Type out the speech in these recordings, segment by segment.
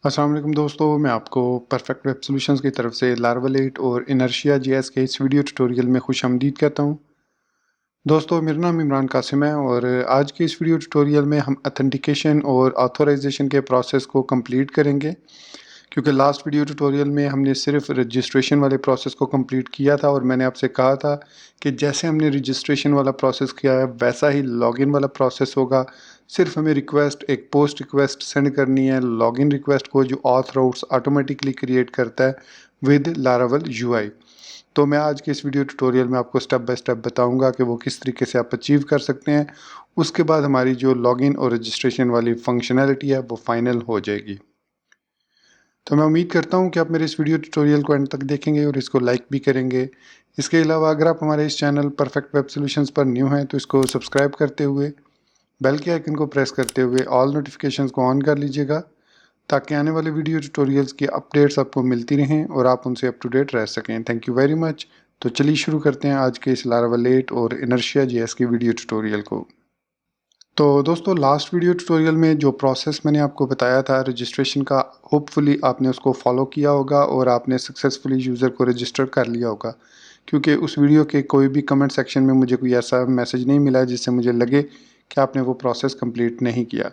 अस्सलाम वालेकुम दोस्तों, मैं आपको परफेक्ट वेब सॉल्यूशंस की तरफ से लार्वल 8 और इनर्शिया जेएस के इस वीडियो ट्यूटोरियल में खुशामदीद कहता हूं। दोस्तों, मेरा नाम इमरान कासिम है और आज के इस वीडियो ट्यूटोरियल में हम ऑथेंटिकेशन और ऑथराइजेशन के प्रोसेस को कंप्लीट करेंगे। क्योंकि लास्ट वीडियो ट्यूटोरियल में हमने सिर्फ रजिस्ट्रेशन वाले प्रोसेस को कंप्लीट किया था और मैंने आपसे कहा था कि जैसे हमने रजिस्ट्रेशन वाला प्रोसेस किया है वैसा ही लॉगिन वाला प्रोसेस होगा। सिर्फ हमें रिक्वेस्ट एक पोस्ट रिक्वेस्ट सेंड करनी है, लॉगिन रिक्वेस्ट को जो ऑथ राउट्स ऑटोमेटिकली क्रिएट करता है विद लारावल यूआई। तो मैं आज के इस वीडियो ट्यूटोरियल में आपको स्टेप बाय स्टेप बताऊंगा कि वो किस तरीके से आप अचीव कर सकते हैं। उसके बाद हमारी जो लॉगिन और रजिस्ट्रेशन वाली फंक्शनैलिटी है वो फाइनल हो जाएगी। तो मैं उम्मीद करता हूँ कि आप मेरे इस वीडियो ट्यूटोरियल को एंड तक देखेंगे और इसको लाइक भी करेंगे। इसके अलावा अगर आप हमारे इस चैनल परफेक्ट वेब सॉल्यूशंस पर न्यू हैं तो इसको सब्सक्राइब करते हुए बेल के आइकन को प्रेस करते हुए ऑल नोटिफिकेशंस को ऑन कर लीजिएगा, ताकि आने वाले वीडियो ट्यूटोरियल्स की अपडेट्स आपको मिलती रहें और आप उनसे अप टू डेट रह सकें। Thank you very much. तो चलिए शुरू करते हैं आज के इस लारावल 8 और इनर्शिया जेएस की वीडियो ट्यूटोरियल को। तो दोस्तों, लास्ट वीडियो ट्यूटोरियल में जो प्रोसेस मैंने आपको बताया था रजिस्ट्रेशन का, होपफुली आपने उसको फॉलो किया होगा और आपने सक्सेसफुली यूज़र को रजिस्टर कर लिया होगा। क्योंकि उस वीडियो के कोई भी कमेंट सेक्शन में मुझे कोई ऐसा मैसेज नहीं मिला जिससे मुझे लगे कि आपने वो प्रोसेस कंप्लीट नहीं किया।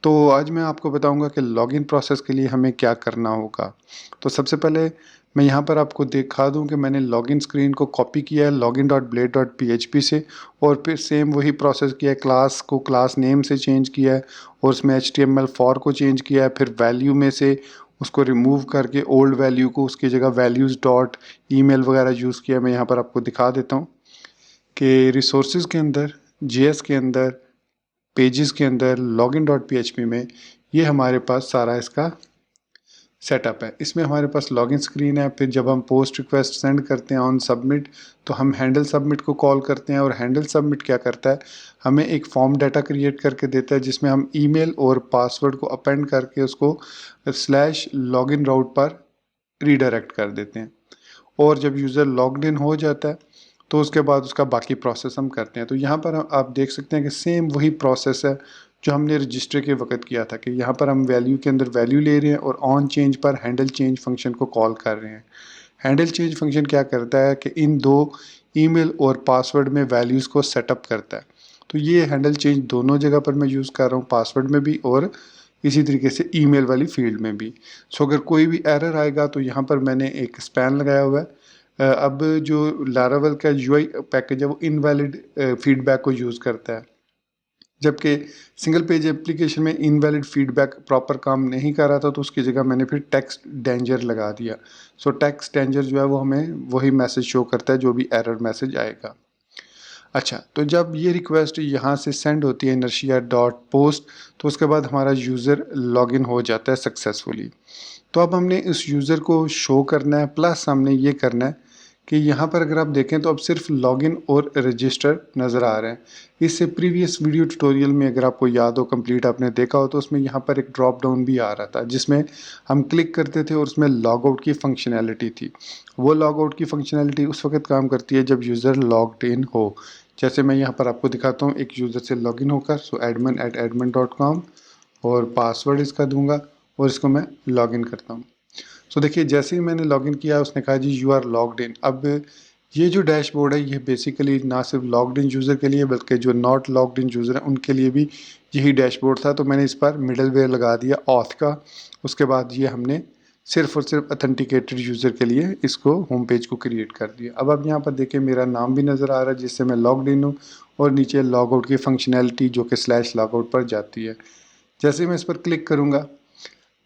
तो आज मैं आपको बताऊंगा कि लॉगिन प्रोसेस के लिए हमें क्या करना होगा। तो सबसे पहले मैं यहाँ पर आपको दिखा दूँ कि मैंने लॉगिन स्क्रीन को कॉपी किया है login.blade.php से, और फिर सेम वही प्रोसेस किया है। क्लास को क्लास नेम से चेंज किया है और उसमें HTML फॉर को चेंज किया है। फिर वैल्यू में से उसको रिमूव करके ओल्ड वैल्यू को उसकी जगह वैल्यूज़ डॉट ईमेल वगैरह यूज़ किया। मैं यहाँ पर आपको दिखा देता हूँ कि रिसोर्सेज के अंदर, जेएस के अंदर, पेजेस के अंदर, login.php में ये हमारे पास सारा इसका सेटअप है। इसमें हमारे पास लॉगिन स्क्रीन है। फिर जब हम पोस्ट रिक्वेस्ट सेंड करते हैं ऑन सबमिट, तो हम हैंडल सबमिट को कॉल करते हैं और हैंडल सबमिट क्या करता है, हमें एक फॉर्म डाटा क्रिएट करके देता है जिसमें हम ईमेल और पासवर्ड को अपेंड करके उसको स्लैश लॉगिन राउट पर रीडायरेक्ट कर देते हैं। और जब यूज़र लॉग्ड इन हो जाता है तो उसके बाद उसका बाकी प्रोसेस हम करते हैं। तो यहाँ पर आप देख सकते हैं कि सेम वही प्रोसेस है जो हमने रजिस्टर के वक्त किया था, कि यहाँ पर हम वैल्यू के अंदर वैल्यू ले रहे हैं और ऑन चेंज पर हैंडल चेंज फंक्शन को कॉल कर रहे हैं। हैंडल चेंज फंक्शन क्या करता है कि इन दो ईमेल और पासवर्ड में वैल्यूज़ को सेटअप करता है। तो ये हैंडल चेंज दोनों जगह पर मैं यूज़ कर रहा हूँ, पासवर्ड में भी और इसी तरीके से ईमेल वाली फील्ड में भी। सो अगर कोई भी एरर आएगा तो यहाँ पर मैंने एक स्पैन लगाया हुआ है। अब जो लारावेल का यूआई पैकेज है वो इनवैलिड फीडबैक को यूज़ करता है, जबकि सिंगल पेज एप्लीकेशन में इनवैलिड फीडबैक प्रॉपर काम नहीं कर रहा था, तो उसकी जगह मैंने फिर टेक्स्ट डेंजर लगा दिया। सो टेक्स्ट डेंजर जो है वो हमें वही मैसेज शो करता है जो भी एरर मैसेज आएगा। अच्छा, तो जब ये रिक्वेस्ट यहाँ से सेंड होती है इनर्शिया डॉट पोस्ट, तो उसके बाद हमारा यूज़र लॉगिन हो जाता है सक्सेसफुली। तो अब हमने इस यूज़र को शो करना है, प्लस हमने ये करना है कि यहाँ पर अगर आप देखें तो अब सिर्फ लॉगिन और रजिस्टर नज़र आ रहे हैं। इससे प्रीवियस वीडियो ट्यूटोरियल में अगर आपको याद हो, कंप्लीट आपने देखा हो, तो उसमें यहाँ पर एक ड्रॉप डाउन भी आ रहा था जिसमें हम क्लिक करते थे और उसमें लॉग आउट की फंक्शनैलिटी थी। वो लॉग आउट की फंक्शनैलिटी उस वक्त काम करती है जब यूज़र लॉग्ड इन हो। जैसे मैं यहाँ पर आपको दिखाता हूँ, एक यूज़र से लॉगिन होकर, सो admin@admin.com, और पासवर्ड इसका दूंगा और इसको मैं लॉगिन करता हूँ। सो देखिए, जैसे ही मैंने लॉगिन किया उसने कहा जी यू आर लॉग्ड इन। अब ये जो डैशबोर्ड है ये बेसिकली ना सिर्फ लॉग्ड इन यूज़र के लिए बल्कि जो नॉट लॉग्ड इन यूज़र है उनके लिए भी यही डैशबोर्ड था। तो मैंने इस पर मिडल वेयर लगा दिया ऑथ का। उसके बाद ये हमने सिर्फ और सिर्फ अथेंटिकेटेड यूज़र के लिए इसको होम पेज को क्रिएट कर दिया। अब आप यहाँ पर देखें मेरा नाम भी नज़र आ रहा है जिससे मैं लॉग्ड इन हूँ, और नीचे लॉग आउट की फंक्शनैलिटी जो कि स्लैश लॉग आउट पर जाती है। जैसे ही मैं इस पर क्लिक करूँगा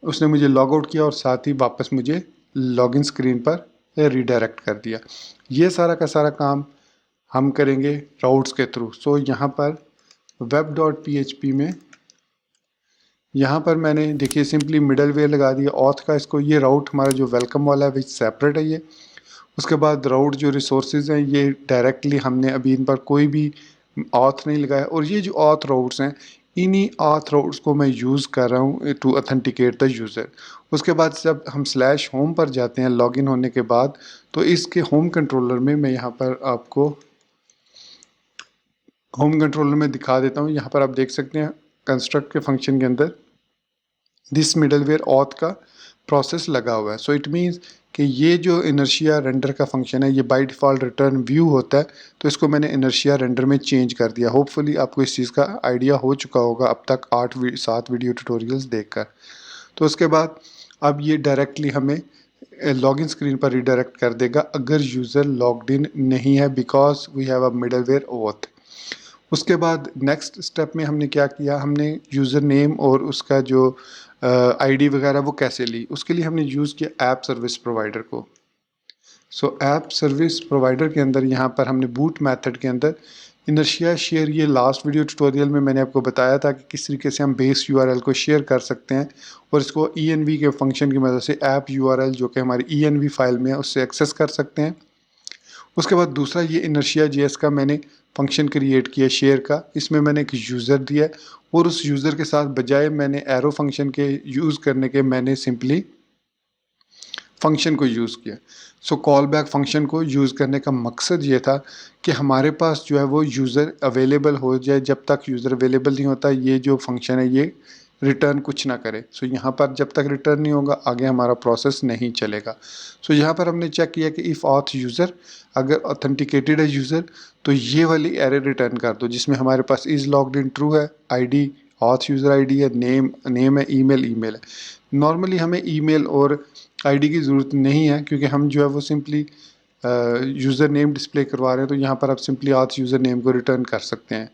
उसने मुझे लॉग आउट किया और साथ ही वापस मुझे लॉगिन स्क्रीन पर रीडायरेक्ट कर दिया। ये सारा का सारा काम हम करेंगे राउट्स के थ्रू। सो यहाँ पर web.php में यहाँ पर मैंने देखिए सिंपली मिडल वेयर लगा दिया ऑथ का। इसको ये राउट हमारा जो वेलकम वाला है विच सेपरेट है ये। उसके बाद राउट जो रिसोर्सेज हैं ये डायरेक्टली हमने अभी इन पर कोई भी ऑथ नहीं लगाया, और ये जो ऑथ राउट्स हैं इन्हीं ऑथ राउट्स को मैं यूज़ कर रहा हूँ टू अथेंटिकेट द यूज़र। उसके बाद जब हम स्लैश होम पर जाते हैं लॉगिन होने के बाद, तो इसके होम कंट्रोलर में मैं यहाँ पर आपको होम कंट्रोलर में दिखा देता हूँ। यहाँ पर आप देख सकते हैं कंस्ट्रक्ट के फंक्शन के अंदर दिस मिडलवेयर ऑथ का प्रोसेस लगा हुआ है। सो इट मीन्स कि ये जो इनर्शिया रेंडर का फंक्शन है ये बाय डिफ़ॉल्ट रिटर्न व्यू होता है, तो इसको मैंने इनर्शिया रेंडर में चेंज कर दिया। होपफुली आपको इस चीज़ का आइडिया हो चुका होगा अब तक 7 वीडियो ट्यूटोरियल्स देखकर। तो उसके बाद अब ये डायरेक्टली हमें लॉगिन स्क्रीन पर रिडायरेक्ट कर देगा अगर यूज़र लॉग्ड इन नहीं है, because we have a middleware auth. उसके बाद नेक्स्ट स्टेप में हमने क्या किया, हमने यूज़र नेम और उसका जो आईडी वगैरह वो कैसे ली, उसके लिए हमने यूज़ किया ऐप सर्विस प्रोवाइडर को। सो ऐप सर्विस प्रोवाइडर के अंदर यहाँ पर हमने बूट मेथड के अंदर इनर्शिया शेयर, ये लास्ट वीडियो ट्यूटोरियल में मैंने आपको बताया था कि किस तरीके से हम बेस यूआरएल को शेयर कर सकते हैं और इसको ENV के फंक्शन की मदद से ऐप यूआरएल जो कि हमारी ENV फाइल में है उससे एक्सेस कर सकते हैं। उसके बाद दूसरा ये इनर्शिया JS का मैंने फंक्शन क्रिएट किया शेयर का, इसमें मैंने एक यूज़र दिया और उस यूज़र के साथ बजाय मैंने एरो फंक्शन के यूज़ करने के मैंने सिंपली फंक्शन को यूज़ किया। सो कॉल बैक फंक्शन को यूज़ करने का मकसद ये था कि हमारे पास जो है वो यूज़र अवेलेबल हो जाए, जब तक यूज़र अवेलेबल नहीं होता ये जो फंक्शन है ये रिटर्न कुछ ना करे। सो यहाँ पर जब तक रिटर्न नहीं होगा आगे हमारा प्रोसेस नहीं चलेगा। सो यहाँ पर हमने चेक किया कि इफ़ ऑथ यूज़र, अगर ऑथेंटिकेटेड है यूज़र तो ये वाली एरर रिटर्न कर दो जिसमें हमारे पास इज़ लॉग्ड इन ट्रू है, आईडी ऑथ यूज़र आईडी है, नेम है, ईमेल है। नॉर्मली हमें ईमेल और आईडी की ज़रूरत नहीं है क्योंकि हम जो है वो सिंपली यूज़र नेम डिस्प्ले करवा रहे हैं, तो यहाँ पर आप सिंपली ऑथ यूज़र नेम को रिटर्न कर सकते हैं।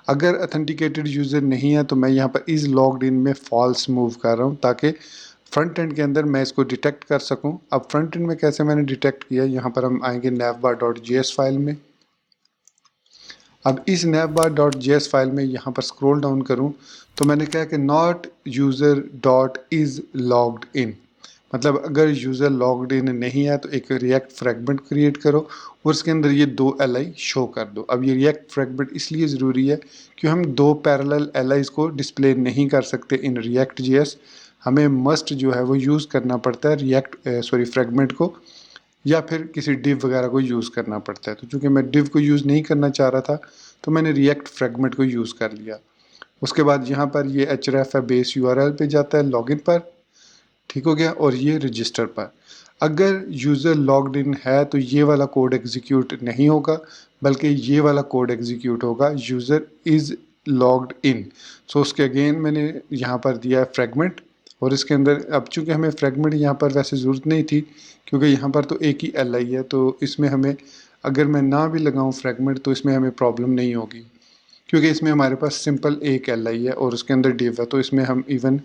अगर अथेंटिकेटेड यूज़र नहीं है तो मैं यहाँ पर इज़ लॉग्ड इन में फॉल्स मूव कर रहा हूँ ताकि फ्रंट एंड के अंदर मैं इसको डिटेक्ट कर सकूँ। अब फ्रंट एंड में कैसे मैंने डिटेक्ट किया, यहाँ पर हम आएंगे navbar.js फाइल में। अब इस navbar.js फाइल में यहाँ पर स्क्रॉल डाउन करूँ तो मैंने कहा कि not user dot is logged in, मतलब अगर यूज़र लॉग्ड इन नहीं है तो एक रिएक्ट फ्रेगमेंट क्रिएट करो और उसके अंदर ये 2 li शो कर दो। अब ये रिएक्ट फ्रेगमेंट इसलिए ज़रूरी है कि हम 2 पैरेलल li's को डिस्प्ले नहीं कर सकते इन रिएक्ट JS। हमें मस्ट जो है वो यूज़ करना पड़ता है फ्रेगमेंट को या फिर किसी डिव वगैरह को यूज़ करना पड़ता है। तो चूँकि मैं डिव को यूज़ नहीं करना चाह रहा था तो मैंने रिएक्ट फ्रेगमेंट को यूज़ कर लिया। उसके बाद यहाँ पर ये href है बेस URL पे जाता है लॉगिन पर, ठीक हो गया, और ये रजिस्टर पर। अगर यूज़र लॉग्ड इन है तो ये वाला कोड एग्जीक्यूट नहीं होगा बल्कि ये वाला कोड एग्जीक्यूट होगा, यूज़र इज़ लॉग्ड इन। सो उसके अगेन मैंने यहाँ पर दिया है फ्रेगमेंट और इसके अंदर अब चूँकि हमें फ्रेगमेंट यहाँ पर वैसे ज़रूरत नहीं थी क्योंकि यहाँ पर तो एक ही li है, तो इसमें हमें अगर मैं ना भी लगाऊँ फ्रेगमेंट तो इसमें हमें प्रॉब्लम नहीं होगी क्योंकि इसमें हमारे पास सिंपल एक li है और उसके अंदर div है, तो इसमें हम इवन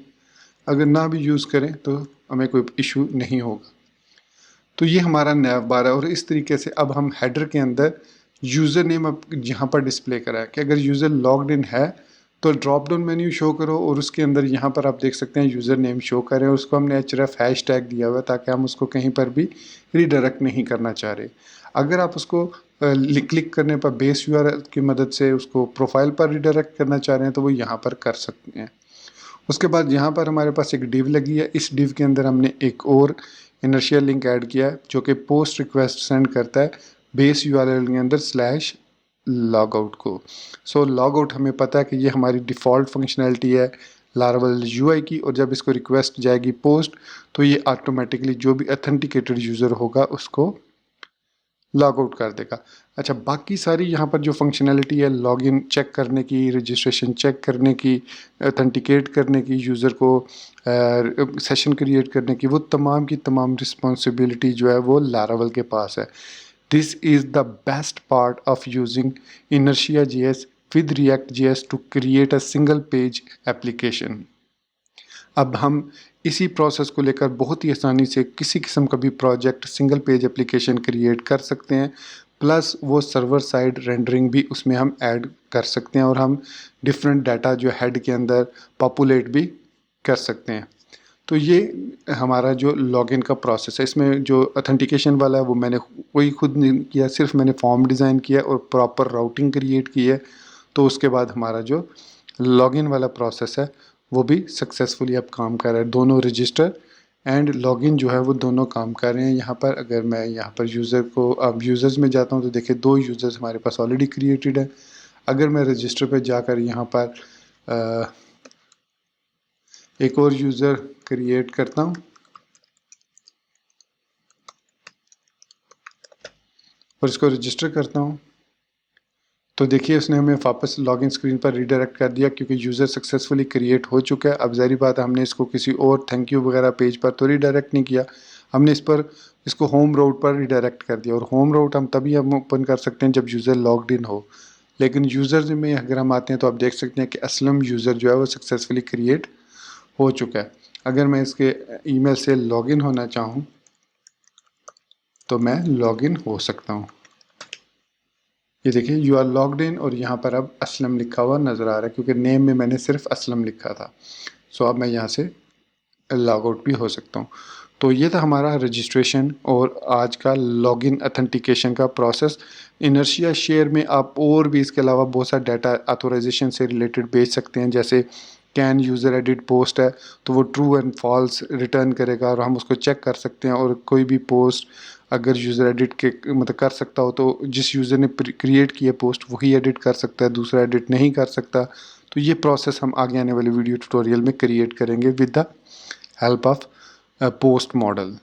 अगर ना भी यूज़ करें तो हमें कोई इशू नहीं होगा। तो ये हमारा navbar है और इस तरीके से अब हम हेडर के अंदर यूज़र नेम अब यहाँ पर डिस्प्ले करा है कि अगर यूज़र लॉग्ड इन है तो ड्रॉप डाउन मेन्यू शो करो और उसके अंदर यहाँ पर आप देख सकते हैं यूज़र नेम शो करें और उसको हमने href हैश टैग दिया हुआ है ताकि हम उसको कहीं पर भी रीडायरेक्ट नहीं करना चाह रहे। अगर आप उसको क्लिक करने पर बेस URL की मदद से उसको प्रोफाइल पर रीडायरेक्ट करना चाह रहे हैं तो वो यहाँ पर कर सकते हैं। उसके बाद यहाँ पर हमारे पास एक डिव लगी है, इस डिव के अंदर हमने एक और इनर्शियल लिंक ऐड किया है जो कि पोस्ट रिक्वेस्ट सेंड करता है बेस URL के अंदर स्लैश लॉगआउट को। सो लॉगआउट हमें पता है कि ये हमारी डिफ़ॉल्ट फंक्शनैलिटी है लारावेल UI की, और जब इसको रिक्वेस्ट जाएगी पोस्ट तो ये ऑटोमेटिकली जो भी अथेंटिकेटेड यूज़र होगा उसको लॉग आउट कर देगा। अच्छा, बाकी सारी यहाँ पर जो फंक्शनैलिटी है लॉगिन चेक करने की, रजिस्ट्रेशन चेक करने की, ऑथेंटिकेट करने की, यूज़र को सेशन क्रिएट करने की, वो तमाम की तमाम रिस्पॉन्सिबिलिटी जो है वो लारावेल के पास है। This is the best part of using inertia JS with React JS to create a single page application। अब हम इसी प्रोसेस को लेकर बहुत ही आसानी से किसी किस्म का भी project single page application create कर सकते हैं, प्लस वो सर्वर साइड रेंडरिंग भी उसमें हम ऐड कर सकते हैं और हम डिफरेंट डाटा जो हेड के अंदर पॉपुलेट भी कर सकते हैं। तो ये हमारा जो लॉगिन का प्रोसेस है, इसमें जो ऑथेंटिकेशन वाला है वो मैंने कोई खुद नहीं किया, सिर्फ मैंने फॉर्म डिज़ाइन किया और प्रॉपर राउटिंग क्रिएट की है। तो उसके बाद हमारा जो लॉगिन वाला प्रोसेस है वो भी सक्सेसफुली अब काम कर रहा है। दोनों रजिस्टर एंड लॉगिन जो है वो दोनों काम कर रहे हैं। यहाँ पर अगर मैं यहाँ पर यूज़र को अब यूज़र्स में जाता हूँ तो देखिए 2 यूज़र्स हमारे पास ऑलरेडी क्रिएटेड है। अगर मैं रजिस्टर पे जाकर यहाँ पर एक और यूज़र क्रिएट करता हूँ और इसको रजिस्टर करता हूँ। तो देखिए उसने हमें वापस लॉगिन स्क्रीन पर रीडायरेक्ट कर दिया क्योंकि यूज़र सक्सेसफुली क्रिएट हो चुका है। अब ज़ाहिर बात है हमने इसको किसी और थैंक यू वगैरह पेज पर तो रीडायरेक्ट नहीं किया, हमने इसको होम राउट पर रीडायरेक्ट कर दिया। और होम राउट हम ओपन कर सकते हैं जब यूज़र लॉग्ड इन हो। लेकिन यूज़र में अगर हम आते हैं तो आप देख सकते हैं कि असलम यूज़र जो है वो सक्सेसफुली क्रिएट हो चुका है। अगर मैं इसके ईमेल से लॉगिन होना चाहूँ तो मैं लॉगिन हो सकता हूँ। ये देखिए यू आर लॉग्ड इन और यहाँ पर अब असलम लिखा हुआ नज़र आ रहा है क्योंकि नेम में मैंने सिर्फ असलम लिखा था। सो अब मैं यहाँ से लॉग आउट भी हो सकता हूँ। तो ये था हमारा रजिस्ट्रेशन और आज का लॉगिन अथेंटिकेशन का प्रोसेस। इनर्शिया शेयर में आप और भी इसके अलावा बहुत सारा डाटा ऑथोराइजेशन से रिलेटेड भेज सकते हैं। जैसे कैन यूज़र एडिट पोस्ट है तो वो ट्रू एंड फॉल्स रिटर्न करेगा और हम उसको चेक कर सकते हैं। और कोई भी पोस्ट अगर यूज़र एडिट के मतलब कर सकता हो तो जिस यूज़र ने क्रिएट किया पोस्ट वही एडिट कर सकता है, दूसरा एडिट नहीं कर सकता। तो ये प्रोसेस हम आगे आने वाले वीडियो ट्यूटोरियल में क्रिएट करेंगे with the help of post model.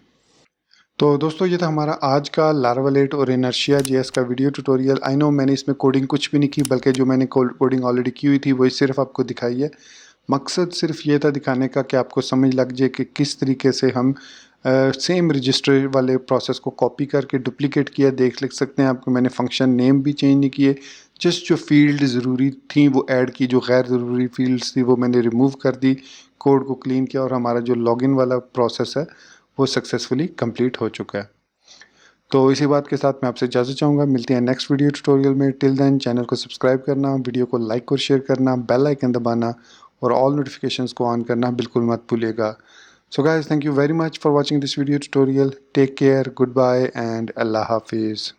तो दोस्तों ये था हमारा आज का लार्वा 8 और इनर्शिया जेएस का वीडियो ट्यूटोरियल। आई नो मैंने इसमें कोडिंग कुछ भी नहीं की, बल्कि जो मैंने कोडिंग ऑलरेडी की हुई थी वही सिर्फ आपको दिखाई है। मकसद सिर्फ ये था दिखाने का कि आपको समझ लग जाए कि किस तरीके से हम सेम रजिस्टर वाले प्रोसेस को कॉपी करके डुप्लीकेट किया। लिख सकते हैं आपको मैंने फंक्शन नेम भी चेंज नहीं किए, जस्ट जो फील्ड ज़रूरी थी वो ऐड की, जो गैर ज़रूरी फील्ड्स थी वो मैंने रिमूव कर दी, कोड को क्लीन किया और हमारा जो लॉगिन वाला प्रोसेस है वो सक्सेसफुली कंप्लीट हो चुका है। तो इसी बात के साथ मैं आपसे इजाज़त चाहूँगा, मिलते हैं नेक्स्ट वीडियो ट्यूटोरियल में। टिल देन चैनल को सब्सक्राइब करना, वीडियो को लाइक और शेयर करना, बेल आइकन दबाना और ऑल नोटिफिकेशंस को ऑन करना बिल्कुल मत भूलिएगा। So guys, thank you very much for watching this video tutorial. Take care, goodbye and Allah Hafiz.